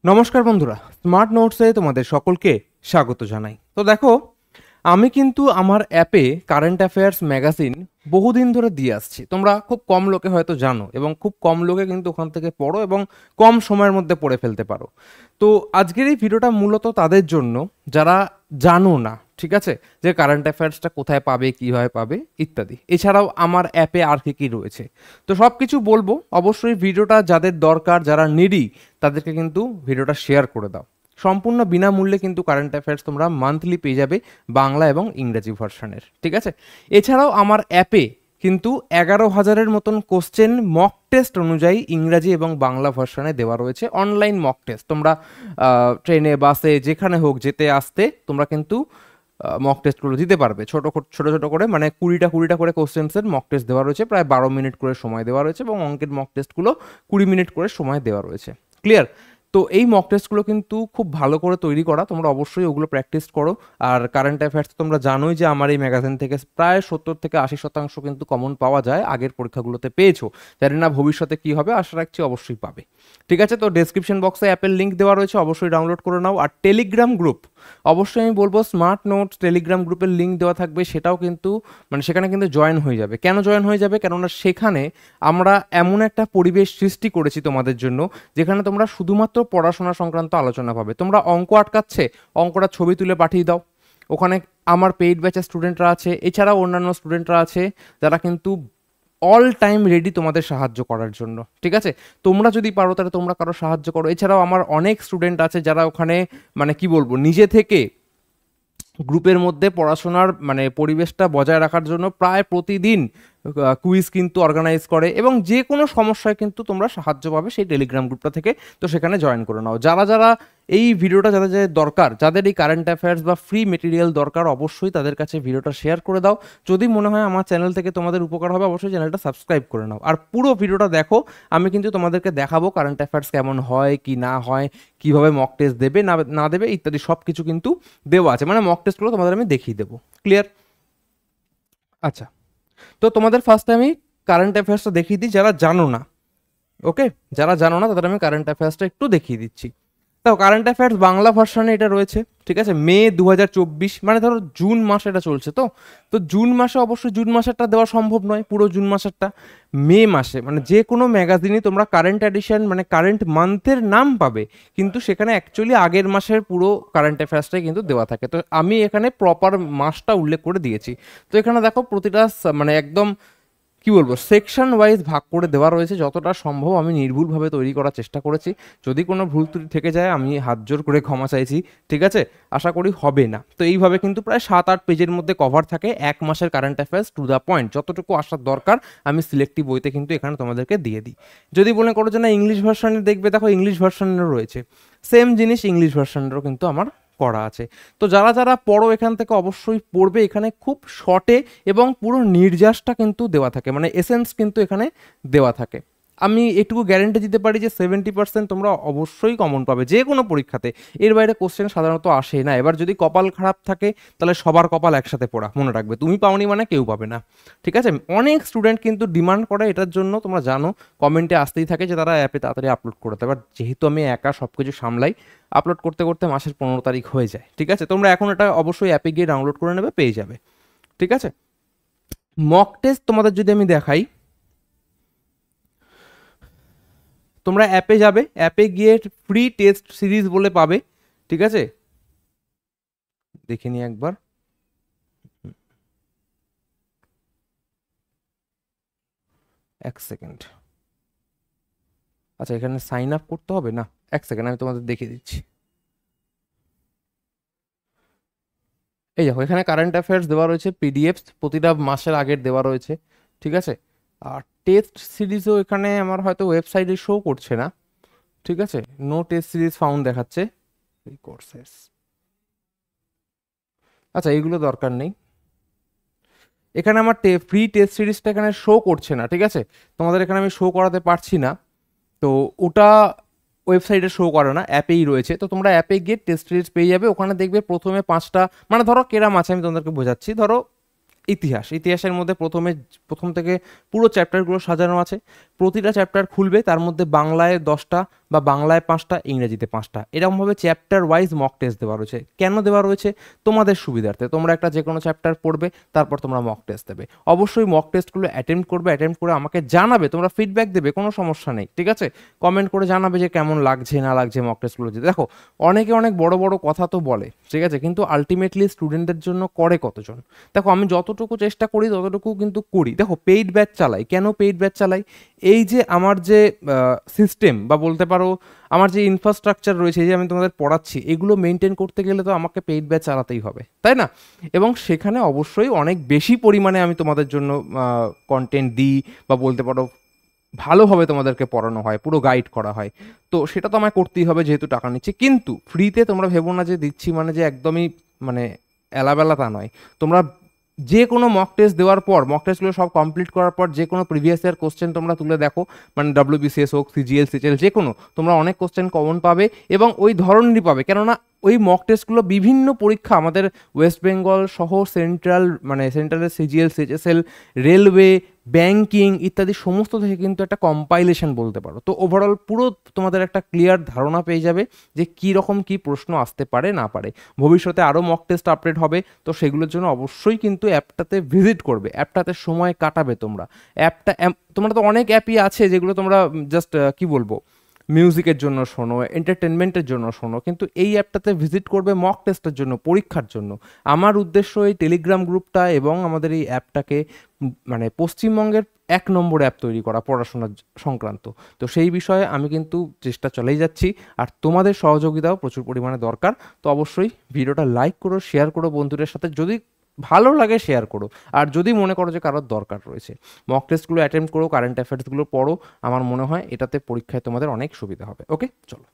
নমস্কার বন্ধুরা, স্মার্ট নোটসে তোমাদের সকলকে স্বাগত জানাই। তো দেখো, আমি কিন্তু আমার অ্যাপে কারেন্ট অ্যাফেয়ার্স ম্যাগাজিন বহুদিন ধরে দিয়ে আসছি। তোমরা খুব কম লোকে হয়তো জানো এবং খুব কম লোকে কিন্তু ওখান থেকে পড়ো এবং কম সময়ের মধ্যে পড়ে ফেলতে পারো। তো আজকের এই ভিডিওটা মূলত তাদের জন্য যারা জানো না, ঠিক আছে, যে কারেন্ট অ্যাফেয়ার্সটা কোথায় পাবে, কীভাবে পাবে ইত্যাদি। এছাড়াও আমার অ্যাপে আর কি রয়েছে, তো সব কিছু বলবো। অবশ্যই ভিডিওটা যাদের দরকার, যারা নিডি, তাদেরকে কিন্তু ভিডিওটা শেয়ার করে দাও। সম্পূর্ণ বিনামূল্যে কিন্তু কারেন্ট অ্যাফেয়ার্স তোমরা মান্থলি পেয়ে যাবে, বাংলা এবং ইংরেজি ভার্সনের, ঠিক আছে। এছাড়াও আমার অ্যাপে কিন্তু 11,000-এর মতন কোশ্চেন মক টেস্ট অনুযায়ী ইংরাজি এবং বাংলা ভার্সনে দেওয়া রয়েছে। অনলাইন মক টেস্ট তোমরা ট্রেনে, বাসে, যেখানে হোক যেতে আসতে তোমরা কিন্তু মক টেস্টগুলো দিতে পারবে। ছোট ছোট ছোট করে, মানে 20টা করে কোশ্চেন্সের মক টেস্ট দেওয়া রয়েছে, প্রায় 12 মিনিট করে সময় দেওয়া রয়েছে, এবং অঙ্কের মক টেস্টগুলো 20 মিনিট করে সময় দেওয়া রয়েছে। ক্লিয়ার? তো এই মক টেস্টগুলো কিন্তু খুব ভালো করে তৈরি করা, তোমরা অবশ্যই ওগুলো প্র্যাকটিস করো। আর কারেন্ট অ্যাফেয়ার্স তোমরা জানোই যে আমার এই ম্যাগাজিন থেকে প্রায় 70 থেকে 80% কিন্তু কমন পাওয়া যায়, আগের পরীক্ষাগুলোতে পেয়েছো। জানি না ভবিষ্যতে কি হবে, আশা রাখছি অবশ্যই পাবে। ঠিক আছে, তো ডেসক্রিপশন বক্সে অ্যাপের লিঙ্ক দেওয়া রয়েছে, অবশ্যই ডাউনলোড করে নাও। আর টেলিগ্রাম গ্রুপ, অবশ্যই আমি বলবো স্মার্ট নোটস টেলিগ্রাম গ্রুপের লিঙ্ক দেওয়া থাকবে, সেটাও কিন্তু মানে সেখানে কিন্তু জয়েন হয়ে যাবে। কেন জয়েন হয়ে যাবে? কেননা সেখানে আমরা এমন একটা পরিবেশ সৃষ্টি করেছি তোমাদের জন্য, যেখানে তোমরা শুধুমাত্র পড়াশোনা সংক্রান্ত আলোচনা পাবে। তোমরা অঙ্ক আটকাচ্ছে, অঙ্কটা ছবি তুলে পাঠিয়ে দাও। ওখানে আমার পেইড ব্যাচের স্টুডেন্টরা আছে, এছাড়াও অন্যান্য স্টুডেন্টরা আছে যারা কিন্তু অল টাইম রেডি তোমাদের সাহায্য করার জন্য, ঠিক আছে। তোমরা যদি পারো তাহলে তোমরা কারো সাহায্য করো। এছাড়াও আমার অনেক স্টুডেন্ট আছে যারা ওখানে মানে কি বলবো, নিজে থেকে গ্রুপের মধ্যে পড়াশোনার মানে পরিবেশটা বজায় রাখার জন্য প্রায় প্রতিদিন কুইজ কিন্তু অর্গানাইজ করে, এবং যে কোনো সমস্যায় কিন্তু তোমরা সাহায্য পাবে সেই টেলিগ্রাম গ্রুপটা থেকে। তো সেখানে জয়েন করে নাও। যারা যারা এই ভিডিওটা যাদের যাদের দরকার, যাদের এই কারেন্ট অ্যাফেয়ার্স বা ফ্রি মেটেরিয়াল দরকার, অবশ্যই তাদের কাছে ভিডিওটা শেয়ার করে দাও। যদি মনে হয় আমার চ্যানেল থেকে তোমাদের উপকার হবে, অবশ্যই চ্যানেলটা সাবস্ক্রাইব করে নাও। আর পুরো ভিডিওটা দেখো, আমি কিন্তু তোমাদেরকে দেখাবো কারেন্ট অ্যাফেয়ার্স কেমন হয় কি না হয়, কিভাবে মক টেস্ট দেবে না না দেবে ইত্যাদি সব কিছু কিন্তু দেওয়া আছে। মানে মক টেস্টগুলো তোমাদের আমি দেখিয়ে দেবো। ক্লিয়ার? আচ্ছা, তো তোমাদের ফার্স্টে আমি কারেন্ট অ্যাফেয়ার্সটা দেখিয়ে দিই যারা জানো না। ওকে, যারা জানো না তাদের আমি কারেন্ট অ্যাফেয়ার্সটা একটু দেখিয়ে দিচ্ছি। তাও কারেন্ট অ্যাফেয়ার্স বাংলা ভার্সনে এটা রয়েছে, ঠিক আছে। মে 2024, মানে ধরো জুন মাস এটা চলছে। তো তো জুন মাসে অবশ্যই জুন মাসেরটা দেওয়া সম্ভব নয়, পুরো জুন মাসেরটা। মে মাসে মানে যে কোনো ম্যাগাজিনই তোমরা কারেন্ট এডিশন মানে কারেন্ট মান্থের নাম পাবে, কিন্তু সেখানে অ্যাকচুয়ালি আগের মাসের পুরো কারেন্ট অ্যাফেয়ার্সটাই কিন্তু দেওয়া থাকে। তো আমি এখানে প্রপার মাসটা উল্লেখ করে দিয়েছি। তো এখানে দেখো প্রতিটা মানে একদম কি বলবো, সেকশন ওয়াইজ ভাগ করে দেওয়া রয়েছে। যতটা সম্ভব আমি নির্ভুলভাবে তৈরি করার চেষ্টা করেছি। যদি কোনো ভুল ত্রুটি থেকে যায় আমি হাত জোর করে ক্ষমা চাইছি, ঠিক আছে। আশা করি হবে না। তো এইভাবে কিন্তু প্রায় 7-8 পেজের মধ্যে কভার থাকে এক মাসের current affairs, to the point যতটুকু আসার দরকার আমি সিলেক্টিভ বইতে কিন্তু এখানে তোমাদেরকে দিয়ে দিই। যদি মনে করো যে না ইংলিশ ভার্সনে দেখবে, দেখো ইংলিশ ভার্সনেরও রয়েছে, সেম জিনিস ইংলিশ ভার্সনেরও কিন্তু আমার করা আছে। তো যারা যারা পড়ো এখান থেকে অবশ্যই পড়বে। এখানে খুব শর্টে এবং পুরো নির্যাসটা কিন্তু দেওয়া থাকে, মানে এসেন্স কিন্তু এখানে দেওয়া থাকে। আমি এটুকু গ্যারেন্টি দিতে পারি যে 70% তোমরা অবশ্যই কমন পাবে যে কোনো পরীক্ষাতে। এর বাইরে কোশ্চেন সাধারণত আসে না। এবার যদি কপাল খারাপ থাকে তাহলে সবার কপাল একসাথে পড়া, মনে রাখবে তুমি পাওনি মানে কেউ পাবে না, ঠিক আছে। অনেক স্টুডেন্ট কিন্তু ডিমান্ড করে এটার জন্য, তোমরা জানো কমেন্টে আসতেই থাকে যে তারা অ্যাপে তাড়াতাড়ি আপলোড করে দেয়। এবার যেহেতু আমি একা সব কিছু সামলাই, আপলোড করতে করতে মাসের 15 তারিখ হয়ে যায়, ঠিক আছে। তোমরা এখন এটা অবশ্যই অ্যাপে গিয়ে ডাউনলোড করে নেবে, পেয়ে যাবে, ঠিক আছে। মক টেস্ট তোমাদের যদি আমি দেখাই, তোমরা অ্যাপে যাবে, অ্যাপে গিয়ে ফ্রি টেস্ট সিরিজ বলে পাবে, ঠিক আছে। দেখে নি একবার, এক সেকেন্ড। আচ্ছা, এখানে সাইন আপ করতে হবে না, এক সেকেন্ড আমি তোমাদের দেখিয়ে দিচ্ছি। এই দেখো এখানে কারেন্ট অ্যাফেয়ার্স দেওয়া রয়েছে, পিডিএফ প্রতিটা মাসের আগের দেওয়া রয়েছে, ঠিক আছে। আর টেস্ট সিরিজও এখানে আমার হয়তো ওয়েবসাইটে শো করছে না, ঠিক আছে। নো টেস্ট সিরিজ ফাউন্ড দেখাচ্ছে, এই কোর্সেস। আচ্ছা, এইগুলো দরকার নেই। এখানে আমার ফ্রি টেস্ট সিরিজটা এখানে শো করছে না, ঠিক আছে। তোমাদের এখানে আমি শো করাতে পারছি না, তো ওটা ওয়েবসাইটে শো করে না, অ্যাপেই রয়েছে। তো তোমরা অ্যাপে গিয়ে টেস্ট সিরিজ পেয়ে যাবে। ওখানে দেখবে প্রথমে 5টা, মানে ধরো কেরাম আছে আমি তোমাদেরকে বোঝাচ্ছি। ধরো ইতিহাসের মধ্যে প্রথম থেকে পুরো চ্যাপ্টারগুলো সাজানো আছে। প্রতিটা চ্যাপ্টার খুলবে, তার মধ্যে বাংলায় 10টা বা বাংলায় 5টা, ইংরেজিতে 5টা, এরকমভাবে চ্যাপ্টার ওয়াইজ মক টেস্ট দেওয়া রয়েছে। কেন দেওয়া রয়েছে? তোমাদের সুবিধার্থে। তোমরা একটা যে কোনো চ্যাপ্টার পড়বে, তারপর তোমরা মক টেস্ট দেবে। অবশ্যই মক টেস্টগুলো অ্যাটেম্প করবে, অ্যাটেম্প করে আমাকে জানাবে, তোমরা ফিডব্যাক দেবে, কোনো সমস্যা নেই, ঠিক আছে? কমেন্ট করে জানাবে যে কেমন লাগছে না লাগছে মক টেস্টগুলো। দেখো, অনেকে অনেক বড় বড় কথা তো বলে, ঠিক আছে, কিন্তু আলটিমেটলি স্টুডেন্টদের জন্য করে কতজন? দেখো, আমি যতটুকু চেষ্টা করি ততটুকু কিন্তু করি। দেখো, পেইড ব্যাচ চালাই। কেন পেইড ব্যাচ চালাই? এই যে আমার যে সিস্টেম বা বলতে পারো আমার যে ইনফ্রাস্ট্রাকচার রয়েছে, এই যে আমি তোমাদের পড়াচ্ছি, এগুলো মেনটেন করতে গেলে তো আমাকে পেইড ব্যাচ চালাতেই হবে, তাই না? এবং সেখানে অবশ্যই অনেক বেশি পরিমাণে আমি তোমাদের জন্য কন্টেন্ট দিই, বা বলতে পারো ভালোভাবে তোমাদেরকে পড়ানো হয়, পুরো গাইড করা হয়। তো সেটা তো আমায় করতেই হবে, যেহেতু টাকা নিচ্ছি। কিন্তু ফ্রিতে তোমরা ভেবো না যে দিচ্ছি মানে যে একদমই মানে এলাবেলা, তা নয়। তোমরা যে কোনো মক টেস্ট দেওয়ার পর, মক টেস্টগুলো সব কমপ্লিট করার পর যে কোনো প্রিভিয়াস ইয়ার কোশ্চেন তোমরা তুলে দেখো, মানে WBCS হোক, CGL, CHL, যে কোনো, তোমরা অনেক কোশ্চেন কমন পাবে এবং ওই ধরনেরই পাবে। কেননা ওই মক টেস্টগুলো বিভিন্ন পরীক্ষা আমাদের ওয়েস্ট বেঙ্গল সহ সেন্ট্রাল, মানে সেন্ট্রালের CGL, CHSL, রেলওয়ে, ব্যাংকিং ইত্যাদি সমস্ত থেকে কিন্তু একটা কম্পাইলেশন বলতে পারো। তো ওভারঅল পুরো তোমাদের একটা ক্লিয়ার ধারণা পেয়ে যাবে যে কী রকম কী প্রশ্ন আসতে পারে না পারে। ভবিষ্যতে আরও মক টেস্ট আপডেট হবে, তো সেগুলোর জন্য অবশ্যই কিন্তু অ্যাপটাতে ভিজিট করবে, অ্যাপটাতে সময় কাটাবে তোমরা। তোমরা তো অনেক অ্যাপই আছে যেগুলো তোমরা জাস্ট কি বলবো, মিউজিকের জন্য শোনো, এন্টারটেনমেন্টের জন্য শোনো, কিন্তু এই অ্যাপটাতে ভিজিট করবে মক টেস্টের জন্য, পরীক্ষার জন্য। আমার উদ্দেশ্য এই টেলিগ্রাম গ্রুপটা এবং আমাদের এই অ্যাপটাকে মানে পশ্চিমবঙ্গের 1 নম্বর অ্যাপ তৈরি করা পড়াশোনার সংক্রান্ত। তো সেই বিষয়ে আমি কিন্তু চেষ্টা চালিয়ে যাচ্ছি, আর তোমাদের সহযোগিতাও প্রচুর পরিমাণে দরকার। তো অবশ্যই ভিডিওটা লাইক করো, শেয়ার করো বন্ধুদের সাথে, যদি ভালো লাগে শেয়ার করো, আর যদি মনে করো যে কারোর দরকার রয়েছে, মক টেস্টগুলো অ্যাটেম্প করো, কারেন্ট অ্যাফেয়ার্সগুলো পড়ো। আমার মনে হয় এটাতে পরীক্ষায় তোমাদের অনেক সুবিধা হবে। ওকে, চলো।